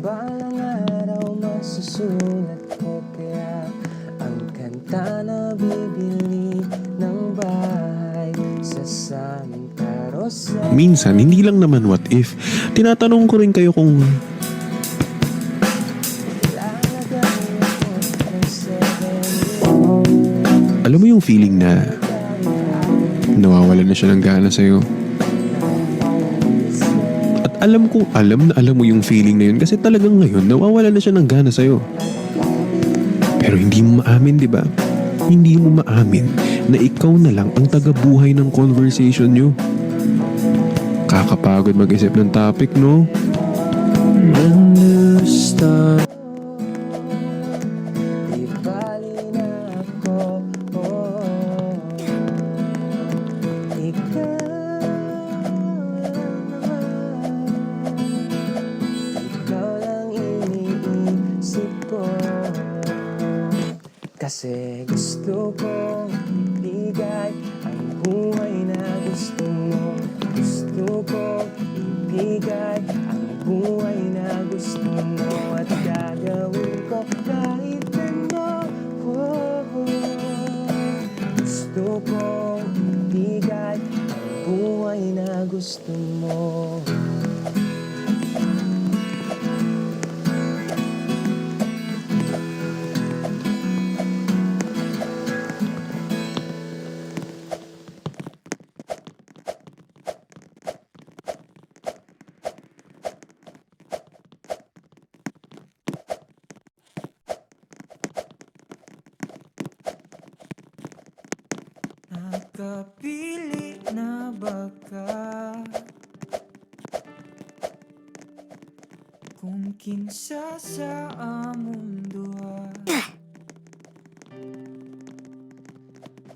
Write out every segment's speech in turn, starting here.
Balang araw masusulat ko kaya ang kanta na bibili ng bahay sa Santa Rosa. Minsan, hindi lang naman what if. Tinatanong ko rin kayo kung alam mo yung feeling na nawawalan na siya ng gana sa'yo. At alam na alam mo yung feeling na yun kasi talagang ngayon nawawalan na siya ng gana sa'yo. Pero hindi mo maamin, di ba? Hindi mo maamin na ikaw na lang ang tagabuhay ng conversation nyo. Kakapagod mag-isip ng topic, no? Understand. Di bali na ako, ikaw lang iniisip ko. Kasi gusto kong ibigay ang buhay na gusto mo. Gusto kong ibigay ang buhay na gusto mo. At gagawin ko kahit ano. Gusto kong ibigay ang buhay na gusto mo. Nakapili na baka kung kinsa sa among duha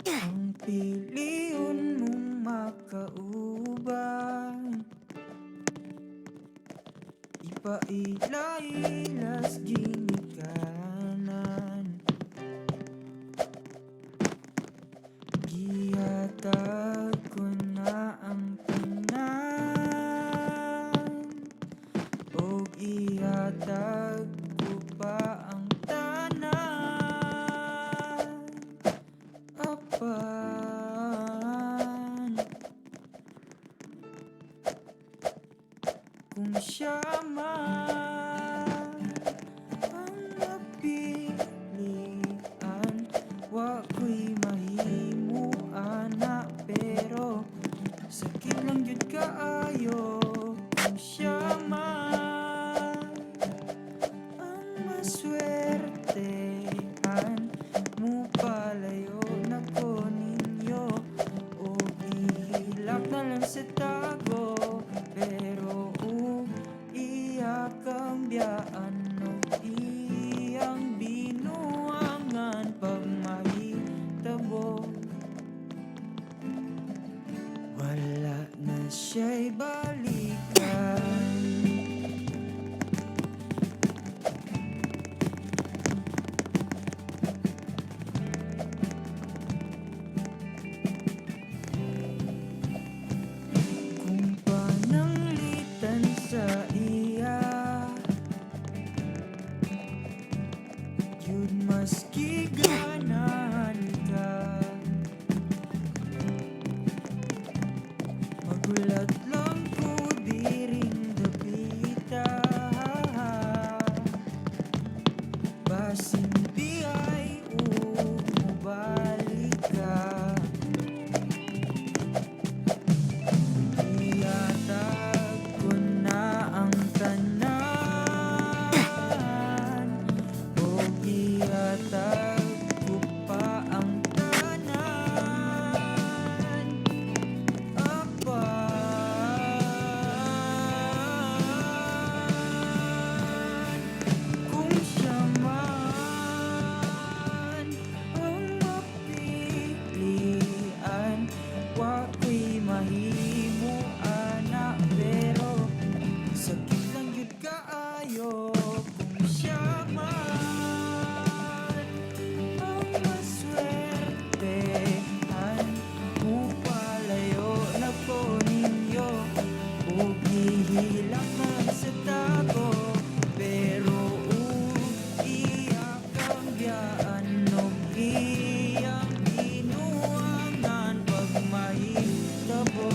ang piliyon mong makauban. Ipailailas ginikanan gihatag ko na ang tanan og ihatag ko pa ang tanan apan kung siya man ang napili Maski ganahan ka, magulat lang ko di rin dapita. Basin di ay umubalik ka, iyatag ko na ang tanan, o iyatag ko pa ang tanan. Kung siya man ang mapilian, wako'y mahimo ana, pero sakit lang yun kaayo. Kung siya man ang maswertehan, upalayo na ko ninyo, ug gihilak man sa tako, pero iyak ang biyaan og iyang inuangan pag mahitabo.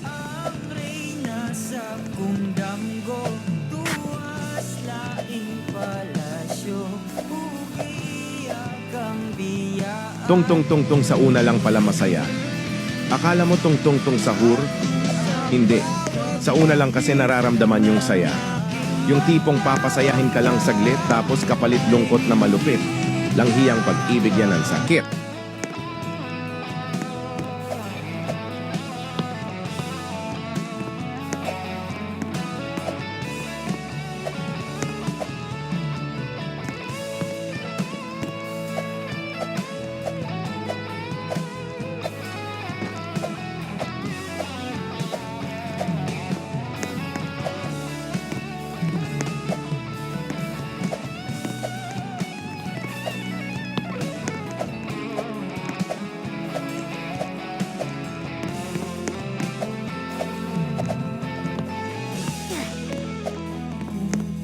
Ang reyna sa kong damgo, tuwas laing palasyo, ug iyak ang biyaan. Tungtong-tungtong sa una lang pala masaya. Akala mo tungtong-tung sahur? Hindi. Sa una lang kasi nararamdaman yung saya. Yung tipong papasayahin ka lang saglit tapos kapalit lungkot na malupit. Langhiyang pag-ibig yan ang sakit.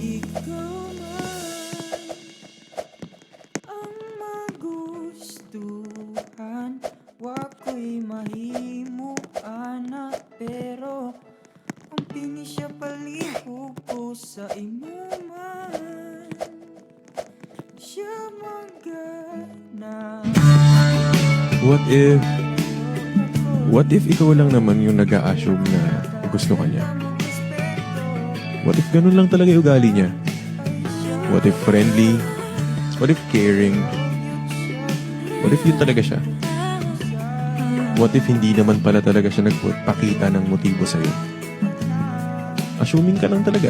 Ikaw man ang magustuhan, wako'y mahimo ana, pero ang pinisya palihog ko sa imo man, siya magana. What if ikaw lang naman yung nag-a-assume na gusto ka niya? What if ganun lang talaga yung ugali niya? What if friendly? What if caring? What if yun talaga siya? What if hindi naman pala talaga siya nagpakita ng motibo sa'yo? Assuming ka lang talaga.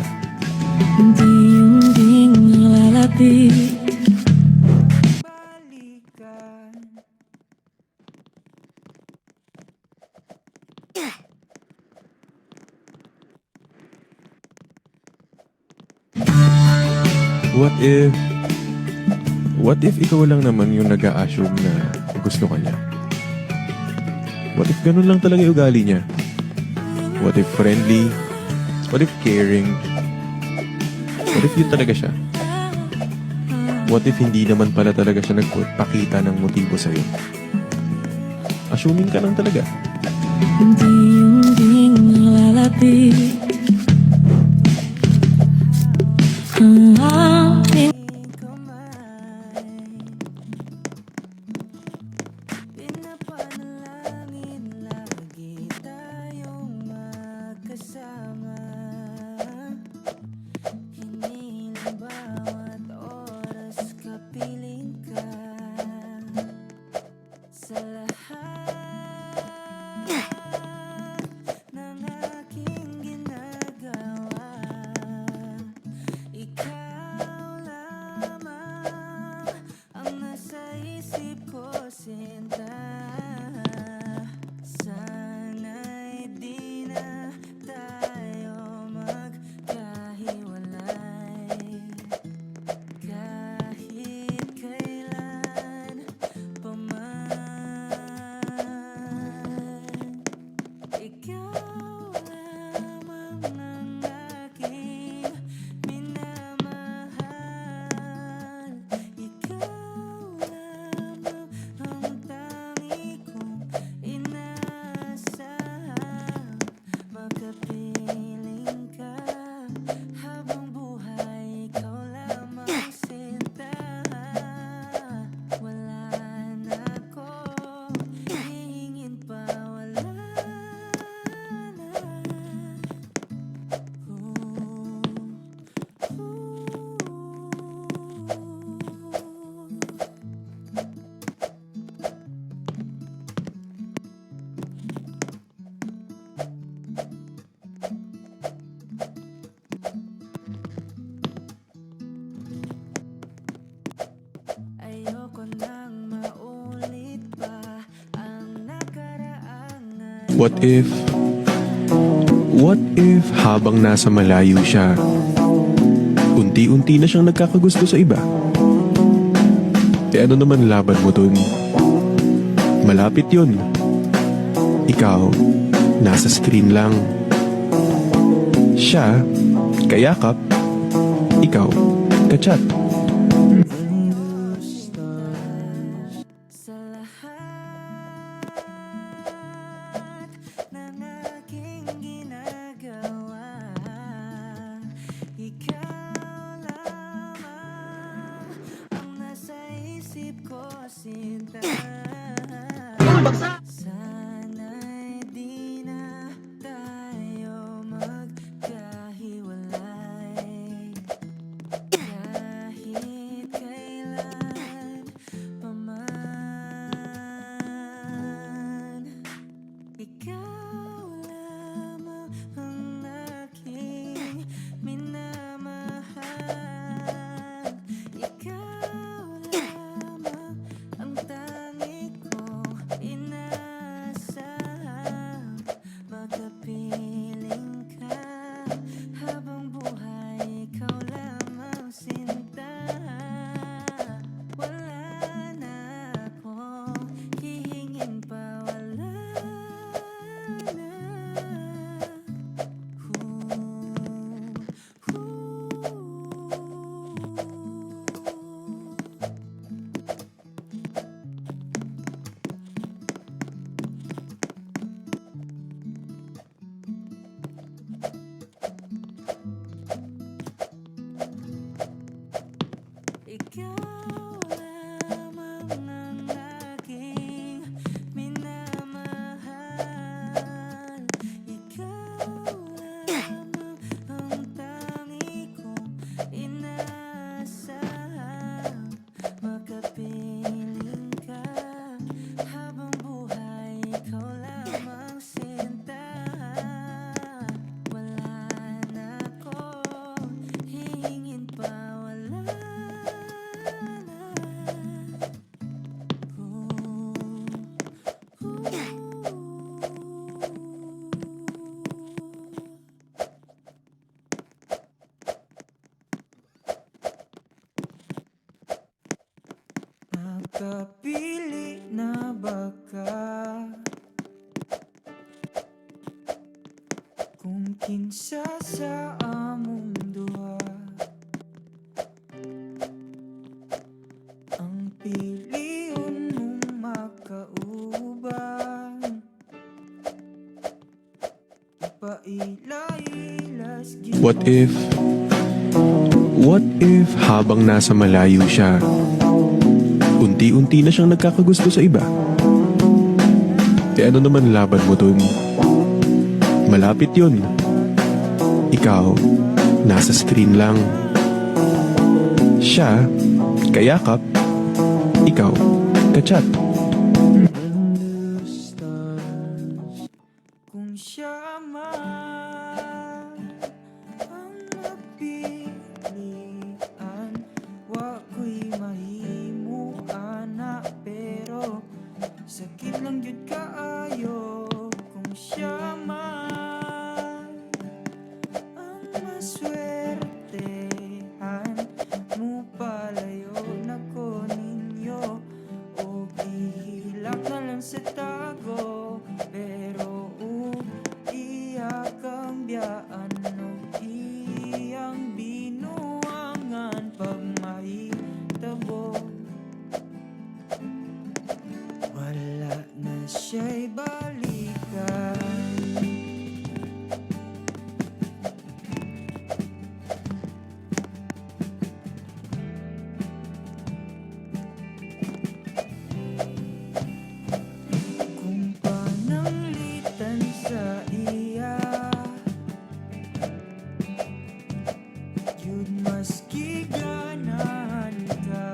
Unti-unting nalalapit Balikan. What if ikaw lang naman yung nag-a-assume na gusto ka niya? What if ganun lang talaga yung ugali niya? What if friendly? What if caring? What if yun talaga siya? What if hindi naman pala talaga siya nagpakita ng motibo sa'yo? Assuming ka lang talaga. unti-unting nalalapit ang aking Pinapanalangin lagi tayong magkasama, hinihiling bawat oras kapiling ka sa lahat ng aking ginagawa. Ikaw What if habang nasa malayo siya, unti-unti na siyang nagkakagusto sa iba? Ano naman laban mo dun? Malapit yun. Ikaw, nasa screen lang. Siya, kayakap. Ikaw, kachat. Sa lahat ng aking ginagawa, ikaw lamang ang nasa isip ko, sinta. Sana'y di na tayo magkahiwalay, kahit kailan paman. Ikaw lamang ang aking minamahal. Ikaw lamang ang tangi kong inaasahan. Makapiling ka habang buhay, ikaw lamang sinta. Wala na akong hihingin pa, wala na. Ikaw lamang ang aking minamahal. Ikaw lamang ang tangi kong inaasahan. Makapiling ka habang buhay, ikaw lamang sinta. Wala na akong hihingin pa, wala na. Makapili na ba ka kung kinsa sa among duha ang piliun mong makauban? Ipailailas What if habang nasa malayo siya, unti-unti na siyang nagkakagusto sa iba? Ano naman laban mo dun? Malapit yun. Ikaw, nasa screen lang. Siya, kayakap. Ikaw, kachat. kung siya man ang mapilian, wa ko'y mahimuan na, pero sakit lang yun kaayo. Kung siya man ang maswertehan, mo palayo na ko ninyo, o ihilak na lang sa tago, pero iya kang biyaan no iyang binuangan pag mahitabo. Wala na siya'y balikan. Kung pananglitan sa iya, yun maski ganahan ka.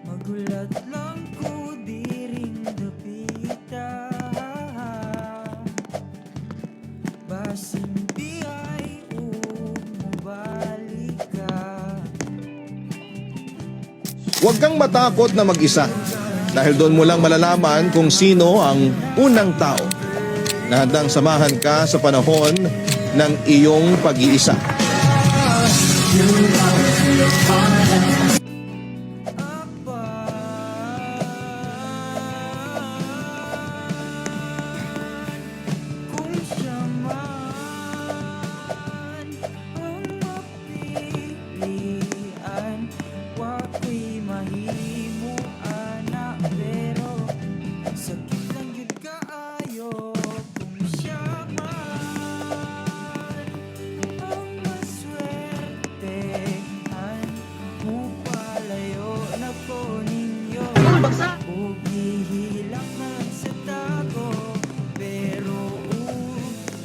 Magulat lang ko diring dapita, basin biyay umubalik ka. Huwag kang matakot na mag-isa. Dahil doon mo lang malalaman kung sino ang unang tao na handang samahan ka sa panahon ng iyong pag-iisa. Kung siya man ang mapilian, wako'y mahimuan na, pero sakit lang yun kaayo. Kung siya man ang maswertehan, mupalayo na ko ninyo. Ug gihilak na sa tago, pero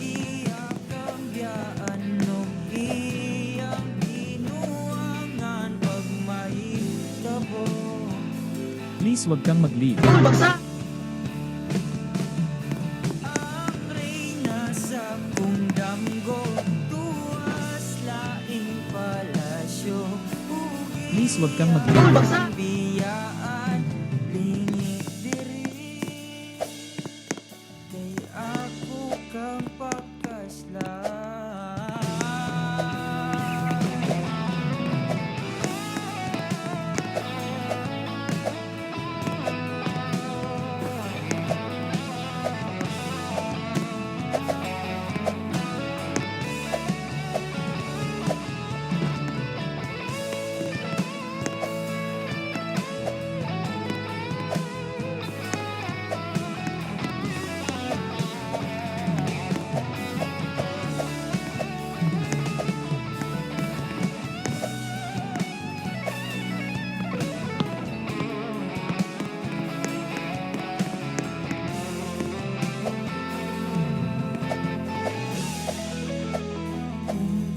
iyang kambyaan nung iyang binuangan pag mahitabo. Please wag kang mag-leave. Ang reyna sa kundanggo, tuwas laing palasyo. Please wag kang mag-leave. Biyaan, lingit diri, kay ako kang pagkasla.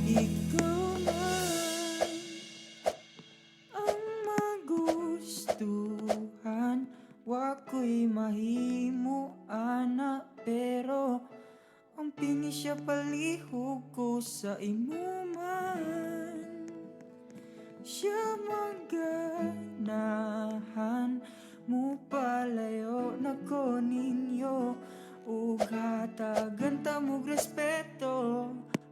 Ikaw man ang magustuhan, wako'y mahimuan na, pero ang pini siya palihog ko sa imo man. Siya maganahan, mupalayo na ko ninyo, ug hatagan ta mog respeto.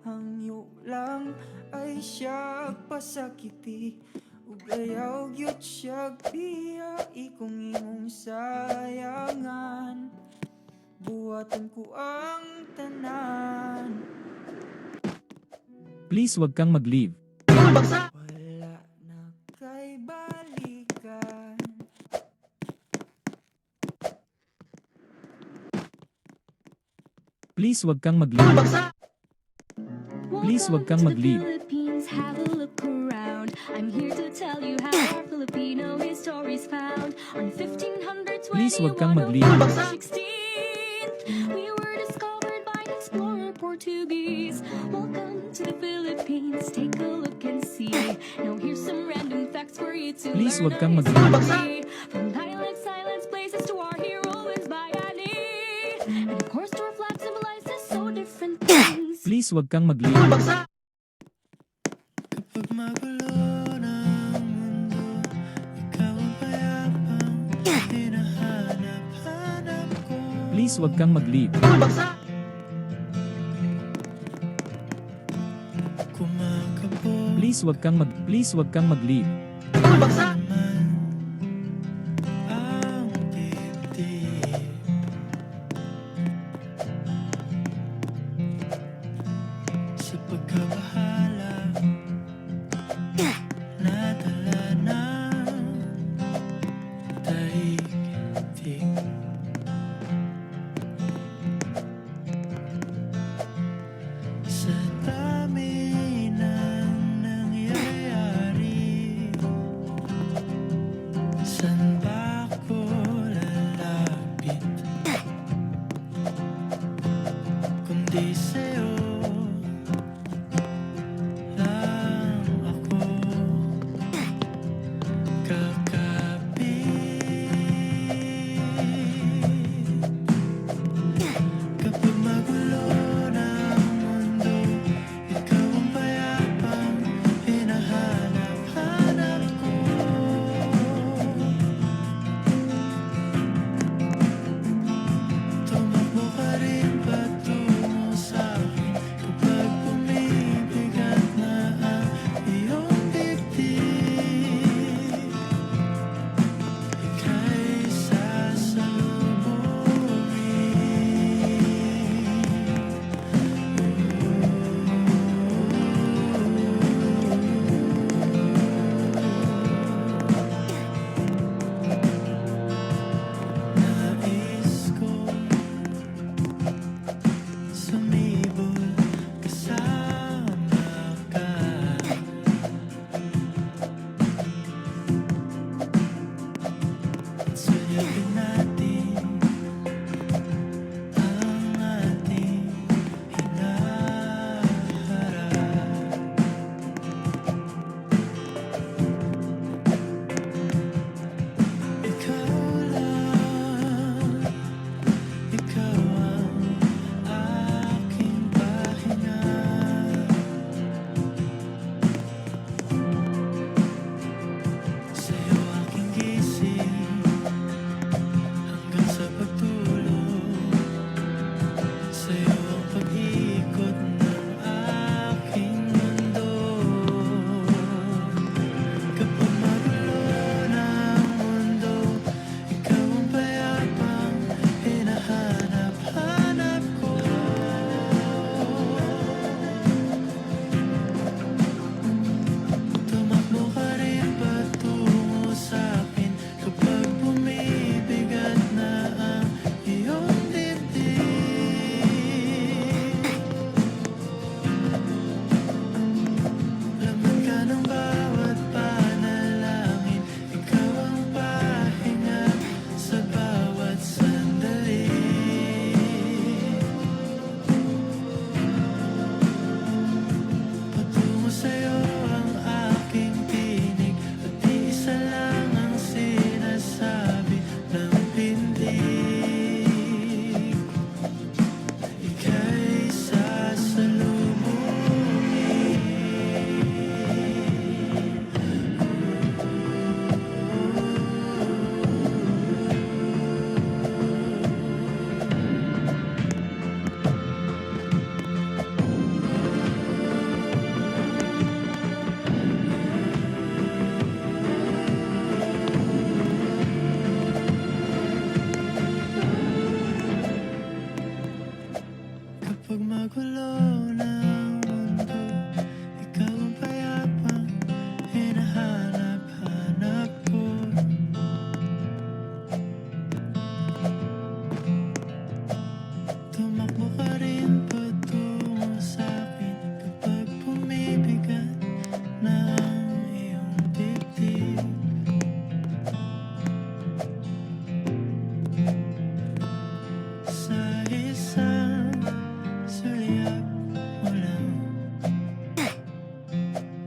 Hangyo lang ay siya pasakiti, ug ayaw gyud siya biyai kung imong sayangan. Buhaton ko ang tanan. Please wag kang mag-leave. Wala na kay balikan. Please wag kang mag-leave. Please wag kang mag-leave. Philippines, have a look around. I'm here to tell you how our Filipino history's found. On 1520, Please wag kang mag-leave. we were discovered by an explorer Portuguese. Welcome to the Philippines, take a look and see. Now here's some random facts for you to Please learn wag kang our mag-leave. history. From island silence places to our hero is Bayani. And of course to our flag symbolizes so different things. Please wag kang mag-leave. Kapag magulo ng mundo, ikaw ang payapang hinahanap-hanap ko. Please wag kang mag-leave. Kumakabog Please wag kang mag-leave. naman ang dibdib. Sa pagkabahala, nadala ng daigdig. Sa dami ng nangyayari, saan ba ako lalapit? Kundi sa'yo lang ako kakapit. Kapag magulo ng mundo, ikaw ang payapang hinahanap-hanap ko.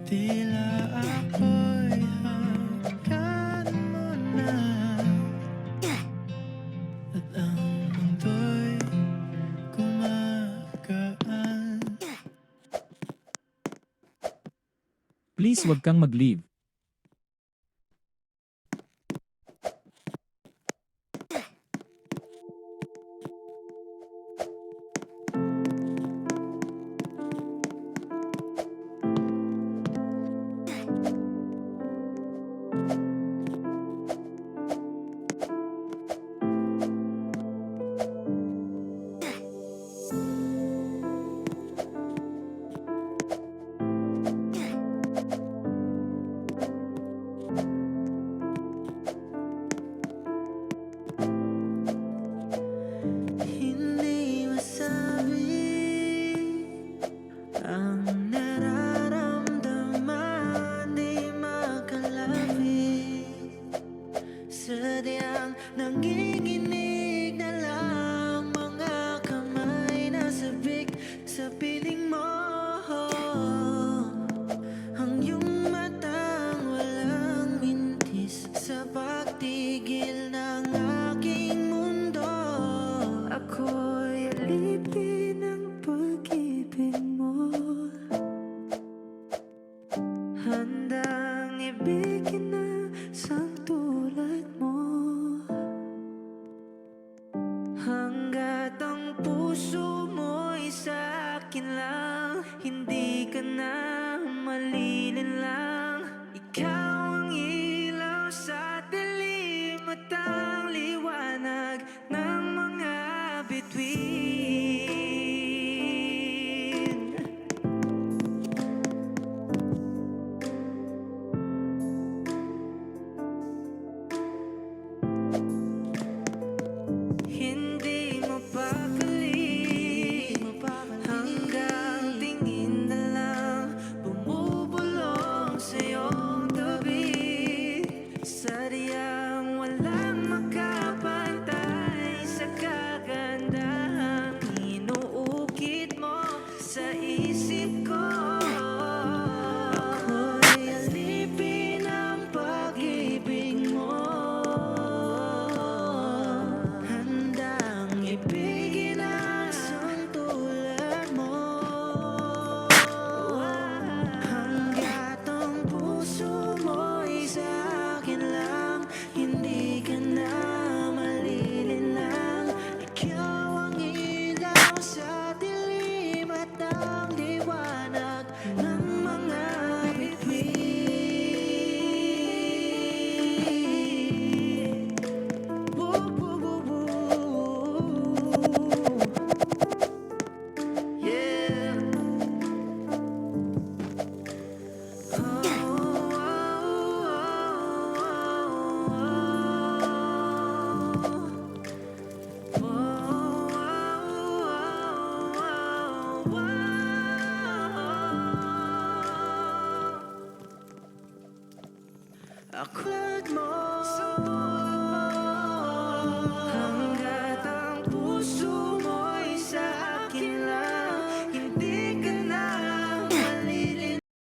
Tila ako'y hanggan mo na, at ang mundo'y gumagaan. Please wag kang mag-leave. Hindi masabi ang nararamdaman, di makalapit. Sadyang nanginginig na lang mga kamay na sabik sa piling mo. Ang iyong matang walang mintis sa pagtigil ng aking mundo. Ako'y alipin ng pag-ibig mo, handang ibigin na sa tulad mo. Hanggat ang puso mo'y sa akin lang, hindi ka na malilinlang. Ikaw ang ilaw sa dilim at ang liwanag ng mga bituin. Hindi mo pakali hanggang tingin na lang bumubulong sa iyong tabi. Sadyang walang makapantay sa kagandahang inuukit mo sa isip ko.